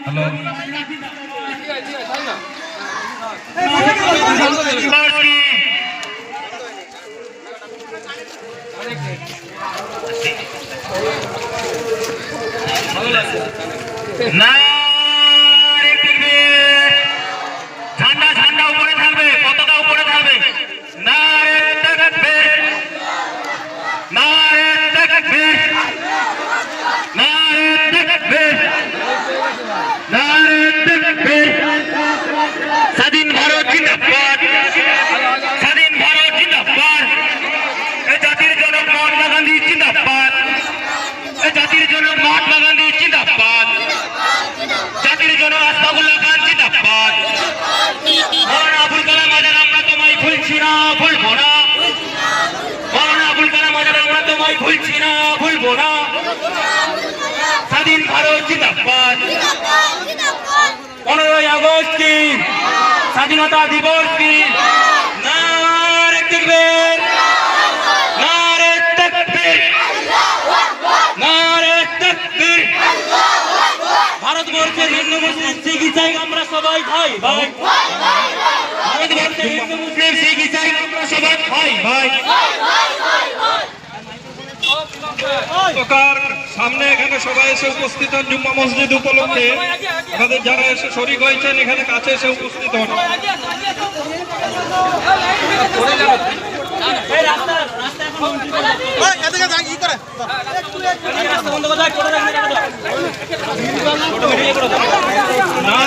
Hello না ঝান্ডা ঝান্ডা উপরে থাকবে, পতাকা উপরে থাকবে। নারে তাকবীর, নারে তাকবীর, নারে তাকবীর, নারে তাকবীর। স্বাধীন ভারত জিন্দাবাদ, স্বাধীন ভারত জিন্দাবাদ। এই জাতির জনক মহাত্মা গান্ধী জিন্দাবাদ, এই জাতির জনক মহাত্মা গান্ধী জিন্দাবাদ, জাতির জনক আশফাকুল্লাহ খান জিন্দাবাদ। মৌলানা আবুল কালাম আজাদ আমরা তোমায় ভুলছি না, ভুলবো না। মৌলানা আবুল কালাম আজাদ আমরা তোমায় ভুলছি না, ভুলবো না। স্বাধীন ভারত জিন্দাবাদ। 15ই আগস্ট কি স্বাধীনতা দিবস কি? নারে তাকবীর, নারে তাকবীর, নারে তাকবীর। ভারতবর্ষের হিন্দু মুসলিম শিখ ইসাই আমরা সবাই ভাই ভাই। ভারতবর্ষের হিন্দু মুসলিম শিখ ইসাই আমরা সবাই ভাই ভাই। সামনে এখানে সবাই এসে উপস্থিত হন জুম্মা মসজিদ উপলক্ষে। আমাদের যারা এসে শরীক হয়েছেন এখানে কাছে এসে উপস্থিত হন। না